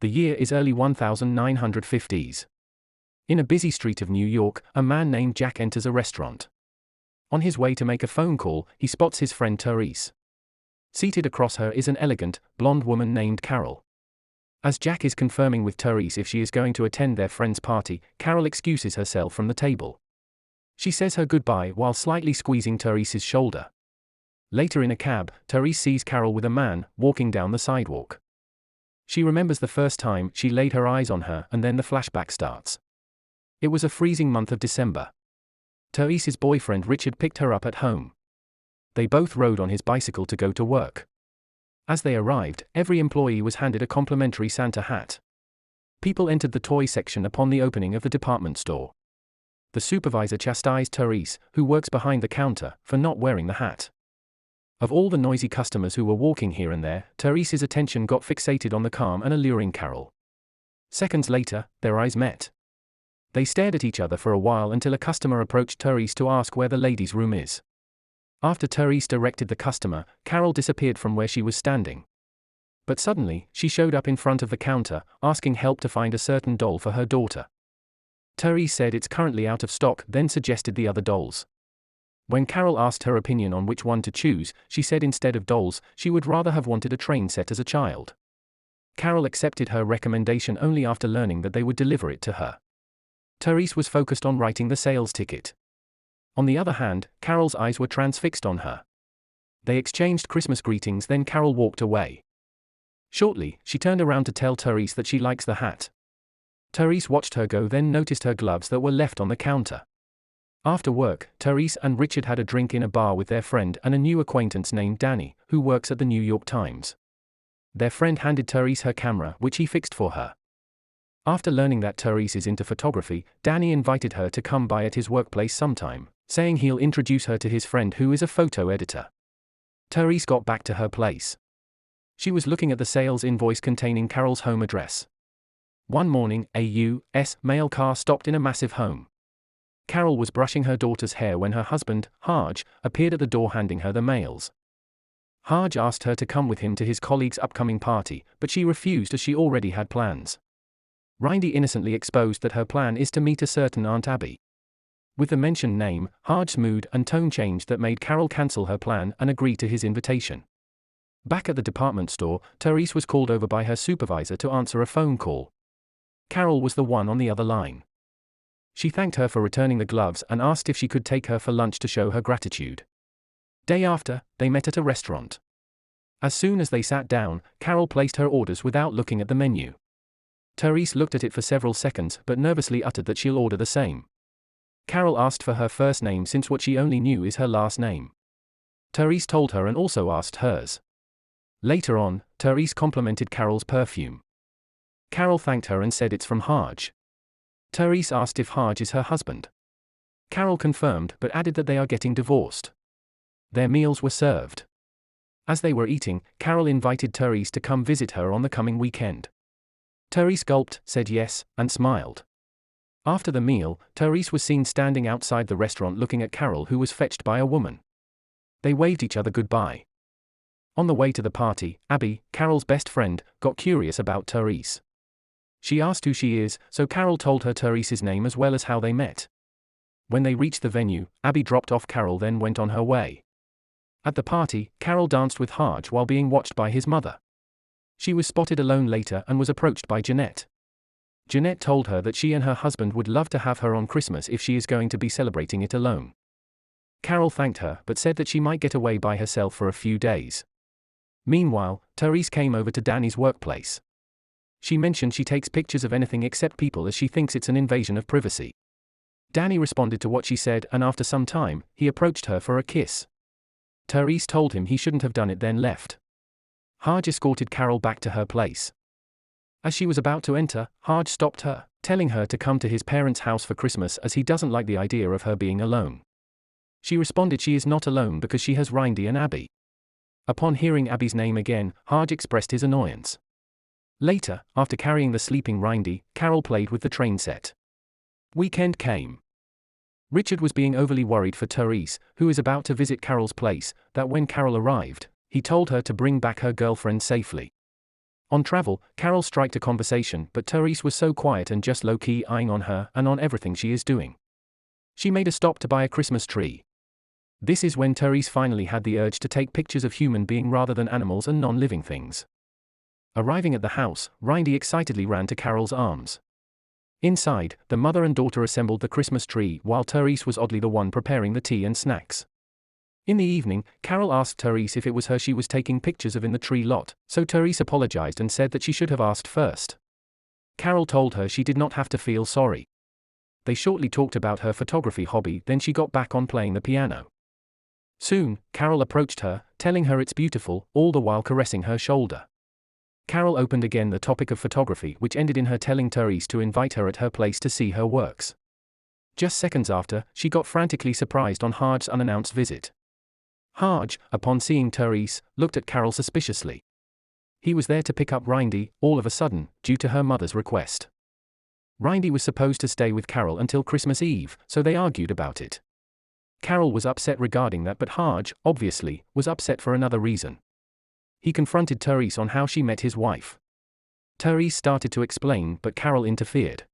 The year is early 1950s. In a busy street of New York, a man named Jack enters a restaurant. On his way to make a phone call, he spots his friend Therese. Seated across her is an elegant, blonde woman named Carol. As Jack is confirming with Therese if she is going to attend their friend's party, Carol excuses herself from the table. She says her goodbye while slightly squeezing Therese's shoulder. Later in a cab, Therese sees Carol with a man, walking down the sidewalk. She remembers the first time she laid her eyes on her, and then the flashback starts. It was a freezing month of December. Therese's boyfriend Richard picked her up at home. They both rode on his bicycle to go to work. As they arrived, every employee was handed a complimentary Santa hat. People entered the toy section upon the opening of the department store. The supervisor chastised Therese, who works behind the counter, for not wearing the hat. Of all the noisy customers who were walking here and there, Therese's attention got fixated on the calm and alluring Carol. Seconds later, their eyes met. They stared at each other for a while until a customer approached Therese to ask where the ladies' room is. After Therese directed the customer, Carol disappeared from where she was standing. But suddenly, she showed up in front of the counter, asking help to find a certain doll for her daughter. Therese said it's currently out of stock, then suggested the other dolls. When Carol asked her opinion on which one to choose, she said instead of dolls, she would rather have wanted a train set as a child. Carol accepted her recommendation only after learning that they would deliver it to her. Therese was focused on writing the sales ticket. On the other hand, Carol's eyes were transfixed on her. They exchanged Christmas greetings, then Carol walked away. Shortly, she turned around to tell Therese that she likes the hat. Therese watched her go, then noticed her gloves that were left on the counter. After work, Therese and Richard had a drink in a bar with their friend and a new acquaintance named Danny, who works at the New York Times. Their friend handed Therese her camera, which he fixed for her. After learning that Therese is into photography, Danny invited her to come by at his workplace sometime, saying he'll introduce her to his friend who is a photo editor. Therese got back to her place. She was looking at the sales invoice containing Carol's home address. One morning, a U.S. mail car stopped in a massive home. Carol was brushing her daughter's hair when her husband, Harge, appeared at the door handing her the mails. Harge asked her to come with him to his colleague's upcoming party, but she refused as she already had plans. Rindy innocently exposed that her plan is to meet a certain Aunt Abby. With the mentioned name, Harge's mood and tone changed that made Carol cancel her plan and agree to his invitation. Back at the department store, Therese was called over by her supervisor to answer a phone call. Carol was the one on the other line. She thanked her for returning the gloves and asked if she could take her for lunch to show her gratitude. Day after, they met at a restaurant. As soon as they sat down, Carol placed her orders without looking at the menu. Therese looked at it for several seconds but nervously uttered that she'll order the same. Carol asked for her first name since what she only knew is her last name. Therese told her and also asked hers. Later on, Therese complimented Carol's perfume. Carol thanked her and said it's from Harge. Therese asked if Harge is her husband. Carol confirmed but added that they are getting divorced. Their meals were served. As they were eating, Carol invited Therese to come visit her on the coming weekend. Therese gulped, said yes, and smiled. After the meal, Therese was seen standing outside the restaurant looking at Carol, who was fetched by a woman. They waved each other goodbye. On the way to the party, Abby, Carol's best friend, got curious about Therese. She asked who she is, so Carol told her Therese's name as well as how they met. When they reached the venue, Abby dropped off Carol then went on her way. At the party, Carol danced with Harge while being watched by his mother. She was spotted alone later and was approached by Jeanette. Jeanette told her that she and her husband would love to have her on Christmas if she is going to be celebrating it alone. Carol thanked her but said that she might get away by herself for a few days. Meanwhile, Therese came over to Danny's workplace. She mentioned she takes pictures of anything except people as she thinks it's an invasion of privacy. Danny responded to what she said and after some time, he approached her for a kiss. Therese told him he shouldn't have done it then left. Harge escorted Carol back to her place. As she was about to enter, Harge stopped her, telling her to come to his parents' house for Christmas as he doesn't like the idea of her being alone. She responded she is not alone because she has Rindy and Abby. Upon hearing Abby's name again, Harge expressed his annoyance. Later, after carrying the sleeping Rindy, Carol played with the train set. Weekend came. Richard was being overly worried for Therese, who is about to visit Carol's place, that when Carol arrived, he told her to bring back her girlfriend safely. On travel, Carol striked a conversation, but Therese was so quiet and just low-key eyeing on her and on everything she is doing. She made a stop to buy a Christmas tree. This is when Therese finally had the urge to take pictures of human beings rather than animals and non-living things. Arriving at the house, Rindy excitedly ran to Carol's arms. Inside, the mother and daughter assembled the Christmas tree while Therese was oddly the one preparing the tea and snacks. In the evening, Carol asked Therese if it was her she was taking pictures of in the tree lot, so Therese apologized and said that she should have asked first. Carol told her she did not have to feel sorry. They shortly talked about her photography hobby, then she got back on playing the piano. Soon, Carol approached her, telling her it's beautiful, all the while caressing her shoulder. Carol opened again the topic of photography, which ended in her telling Therese to invite her at her place to see her works. Just seconds after, she got frantically surprised on Haj's unannounced visit. Haj, upon seeing Therese, looked at Carol suspiciously. He was there to pick up Rindy, all of a sudden, due to her mother's request. Rindy was supposed to stay with Carol until Christmas Eve, so they argued about it. Carol was upset regarding that, but Haj, obviously, was upset for another reason. He confronted Therese on how she met his wife. Therese started to explain, but Carol interfered.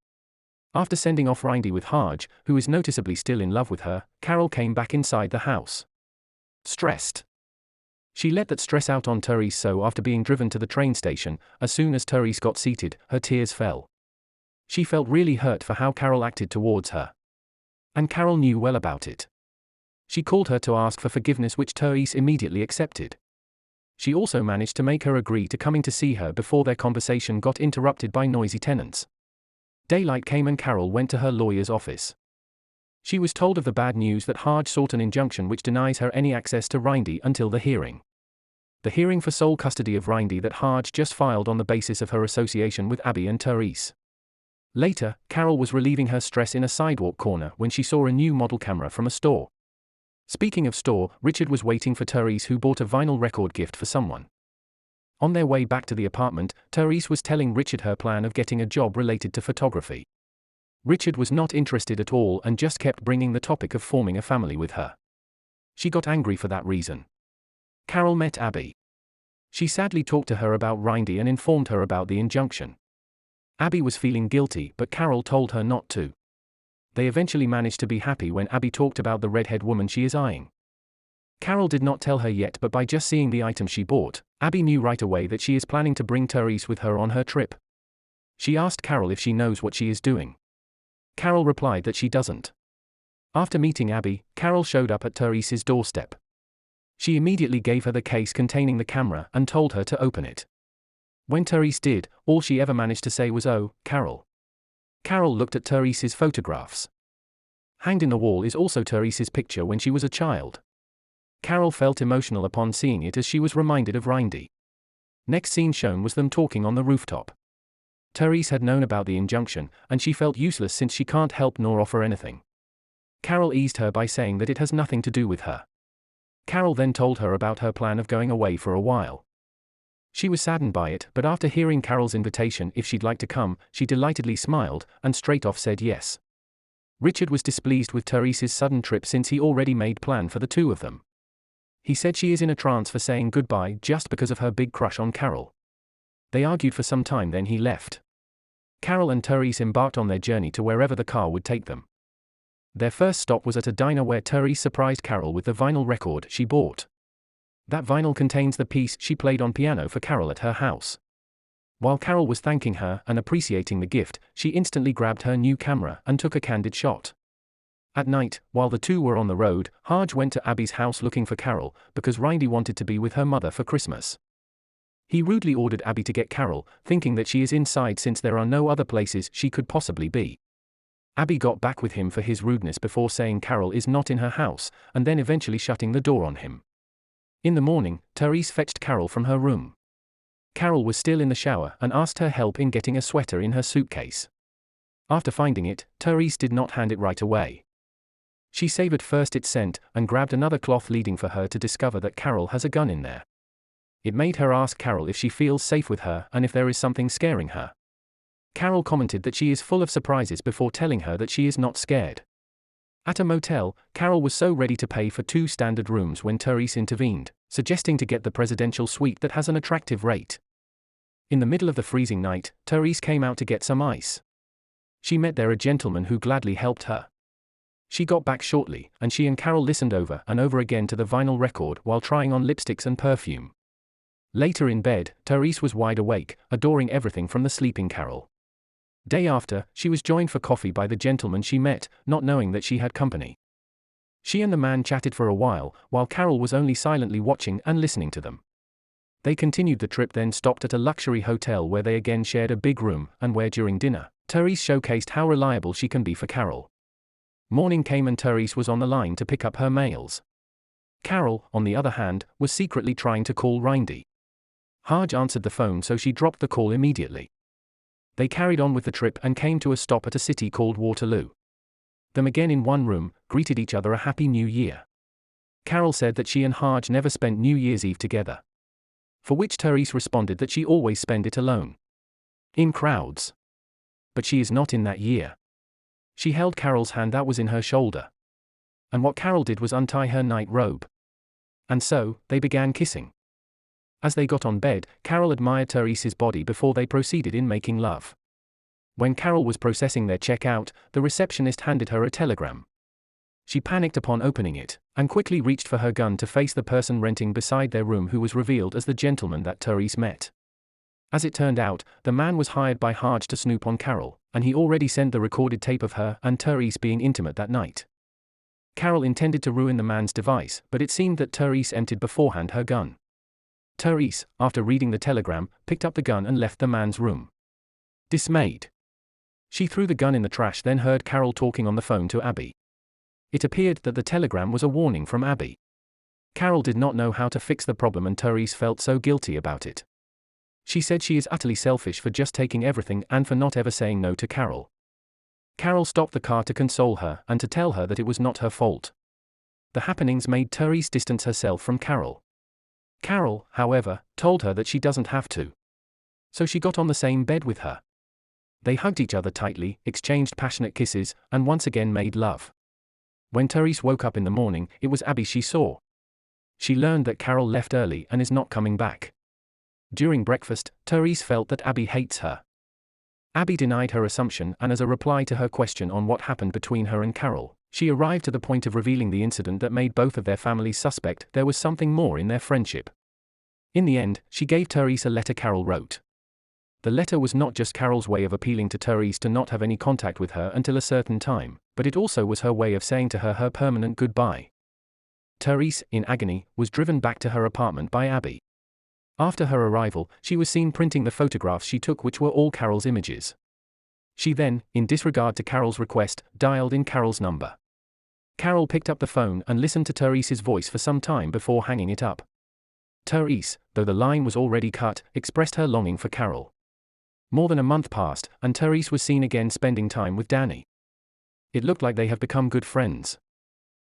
After sending off Rindy with Haj, who is noticeably still in love with her, Carol came back inside the house. Stressed. She let that stress out on Therese, so after being driven to the train station, as soon as Therese got seated, her tears fell. She felt really hurt for how Carol acted towards her. And Carol knew well about it. She called her to ask for forgiveness, which Therese immediately accepted. She also managed to make her agree to coming to see her before their conversation got interrupted by noisy tenants. Daylight came and Carol went to her lawyer's office. She was told of the bad news that Haj sought an injunction which denies her any access to Rindy until the hearing. The hearing for sole custody of Rindy that Haj just filed on the basis of her association with Abby and Therese. Later, Carol was relieving her stress in a sidewalk corner when she saw a new model camera from a store. Speaking of store, Richard was waiting for Therese, who bought a vinyl record gift for someone. On their way back to the apartment, Therese was telling Richard her plan of getting a job related to photography. Richard was not interested at all and just kept bringing the topic of forming a family with her. She got angry for that reason. Carol met Abby. She sadly talked to her about Rindy and informed her about the injunction. Abby was feeling guilty, but Carol told her not to. They eventually managed to be happy when Abby talked about the redhead woman she is eyeing. Carol did not tell her yet, but by just seeing the item she bought, Abby knew right away that she is planning to bring Therese with her on her trip. She asked Carol if she knows what she is doing. Carol replied that she doesn't. After meeting Abby, Carol showed up at Therese's doorstep. She immediately gave her the case containing the camera and told her to open it. When Therese did, all she ever managed to say was, "Oh, Carol." Carol looked at Therese's photographs. Hanged in the wall is also Therese's picture when she was a child. Carol felt emotional upon seeing it as she was reminded of Rindy. Next scene shown was them talking on the rooftop. Therese had known about the injunction, and she felt useless since she can't help nor offer anything. Carol eased her by saying that it has nothing to do with her. Carol then told her about her plan of going away for a while. She was saddened by it, but after hearing Carol's invitation if she'd like to come, she delightedly smiled, and straight off said yes. Richard was displeased with Therese's sudden trip since he already made plan for the two of them. He said she is in a trance for saying goodbye just because of her big crush on Carol. They argued for some time, then he left. Carol and Therese embarked on their journey to wherever the car would take them. Their first stop was at a diner where Therese surprised Carol with the vinyl record she bought. That vinyl contains the piece she played on piano for Carol at her house. While Carol was thanking her and appreciating the gift, she instantly grabbed her new camera and took a candid shot. At night, while the two were on the road, Haj went to Abby's house looking for Carol, because Rindy wanted to be with her mother for Christmas. He rudely ordered Abby to get Carol, thinking that she is inside since there are no other places she could possibly be. Abby got back with him for his rudeness before saying Carol is not in her house, and then eventually shutting the door on him. In the morning, Therese fetched Carol from her room. Carol was still in the shower and asked her help in getting a sweater in her suitcase. After finding it, Therese did not hand it right away. She savored first its scent and grabbed another cloth, leading for her to discover that Carol has a gun in there. It made her ask Carol if she feels safe with her and if there is something scaring her. Carol commented that she is full of surprises before telling her that she is not scared. At a motel, Carol was so ready to pay for 2 standard rooms when Therese intervened, suggesting to get the presidential suite that has an attractive rate. In the middle of the freezing night, Therese came out to get some ice. She met there a gentleman who gladly helped her. She got back shortly, and she and Carol listened over and over again to the vinyl record while trying on lipsticks and perfume. Later in bed, Therese was wide awake, adoring everything from the sleeping Carol. Day after, she was joined for coffee by the gentleman she met, not knowing that she had company. She and the man chatted for a while Carol was only silently watching and listening to them. They continued the trip, then stopped at a luxury hotel where they again shared a big room, and where during dinner, Therese showcased how reliable she can be for Carol. Morning came and Therese was on the line to pick up her mails. Carol, on the other hand, was secretly trying to call Rindy. Harge answered the phone, so she dropped the call immediately. They carried on with the trip and came to a stop at a city called Waterloo. Them again in one room, greeted each other a Happy New Year. Carol said that she and Harge never spent New Year's Eve together. For which Therese responded that she always spent it alone. In crowds. But she is not in that year. She held Carol's hand that was in her shoulder. And what Carol did was untie her night robe. And so, they began kissing. As they got on bed, Carol admired Therese's body before they proceeded in making love. When Carol was processing their checkout, the receptionist handed her a telegram. She panicked upon opening it, and quickly reached for her gun to face the person renting beside their room, who was revealed as the gentleman that Therese met. As it turned out, the man was hired by Harge to snoop on Carol, and he already sent the recorded tape of her and Therese being intimate that night. Carol intended to ruin the man's device, but it seemed that Therese emptied beforehand her gun. Therese, after reading the telegram, picked up the gun and left the man's room. Dismayed, she threw the gun in the trash, then heard Carol talking on the phone to Abby. It appeared that the telegram was a warning from Abby. Carol did not know how to fix the problem, and Therese felt so guilty about it. She said she is utterly selfish for just taking everything and for not ever saying no to Carol. Carol stopped the car to console her and to tell her that it was not her fault. The happenings made Therese distance herself from Carol. Carol, however, told her that she doesn't have to. So she got on the same bed with her. They hugged each other tightly, exchanged passionate kisses, and once again made love. When Therese woke up in the morning, it was Abby she saw. She learned that Carol left early and is not coming back. During breakfast, Therese felt that Abby hates her. Abby denied her assumption, and as a reply to her question on what happened between her and Carol, she arrived to the point of revealing the incident that made both of their families suspect there was something more in their friendship. In the end, she gave Therese a letter Carol wrote. The letter was not just Carol's way of appealing to Therese to not have any contact with her until a certain time, but it also was her way of saying to her her permanent goodbye. Therese, in agony, was driven back to her apartment by Abby. After her arrival, she was seen printing the photographs she took, which were all Carol's images. She then, in disregard to Carol's request, dialed in Carol's number. Carol picked up the phone and listened to Therese's voice for some time before hanging it up. Therese, though the line was already cut, expressed her longing for Carol. More than a month passed, and Therese was seen again spending time with Danny. It looked like they have become good friends.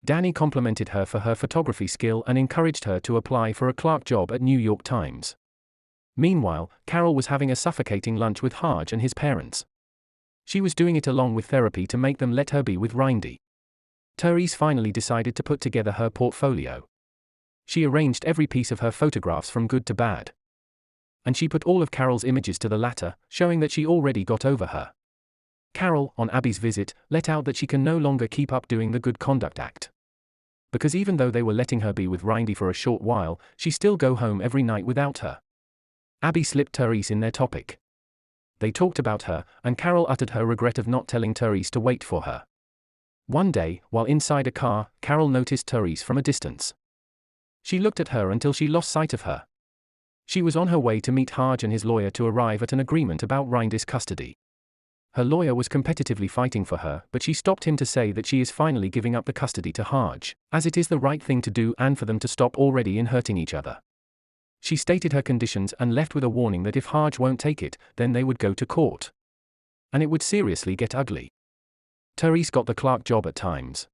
Danny complimented her for her photography skill and encouraged her to apply for a clerk job at New York Times. Meanwhile, Carol was having a suffocating lunch with Harge and his parents. She was doing it along with therapy to make them let her be with Rindy. Therese finally decided to put together her portfolio. She arranged every piece of her photographs from good to bad. And she put all of Carol's images to the latter, showing that she already got over her. Carol, on Abby's visit, let out that she can no longer keep up doing the good conduct act. Because even though they were letting her be with Rindy for a short while, she still go home every night without her. Abby slipped Therese in their topic. They talked about her, and Carol uttered her regret of not telling Therese to wait for her. One day, while inside a car, Carol noticed Therese from a distance. She looked at her until she lost sight of her. She was on her way to meet Harge and his lawyer to arrive at an agreement about Rindy's custody. Her lawyer was competitively fighting for her, but she stopped him to say that she is finally giving up the custody to Harge, as it is the right thing to do and for them to stop already in hurting each other. She stated her conditions and left with a warning that if Harge won't take it, then they would go to court. And it would seriously get ugly. Therese got the clerk job at Times.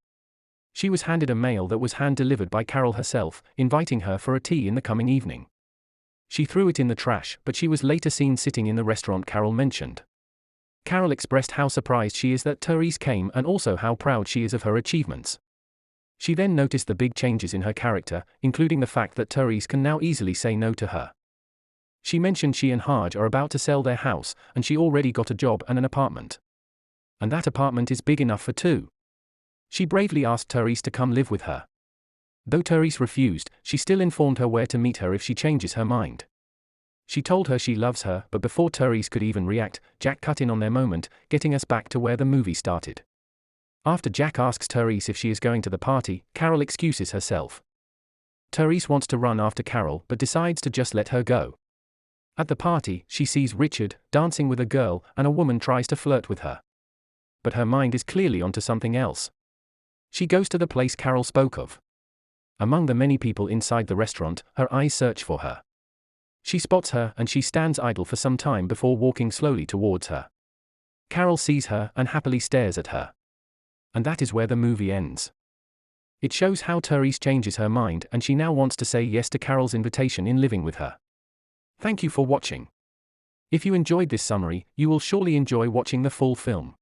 She was handed a mail that was hand-delivered by Carol herself, inviting her for a tea in the coming evening. She threw it in the trash, but she was later seen sitting in the restaurant Carol mentioned. Carol expressed how surprised she is that Therese came and also how proud she is of her achievements. She then noticed the big changes in her character, including the fact that Therese can now easily say no to her. She mentioned she and Haj are about to sell their house, and she already got a job and an apartment. And that apartment is big enough for two. She bravely asked Therese to come live with her. Though Therese refused, she still informed her where to meet her if she changes her mind. She told her she loves her, but before Therese could even react, Jack cut in on their moment, getting us back to where the movie started. After Jack asks Therese if she is going to the party, Carol excuses herself. Therese wants to run after Carol but decides to just let her go. At the party, she sees Richard dancing with a girl, and a woman tries to flirt with her. But her mind is clearly onto something else. She goes to the place Carol spoke of. Among the many people inside the restaurant, her eyes search for her. She spots her and she stands idle for some time before walking slowly towards her. Carol sees her and happily stares at her. And that is where the movie ends. It shows how Therese changes her mind and she now wants to say yes to Carol's invitation in living with her. Thank you for watching. If you enjoyed this summary, you will surely enjoy watching the full film.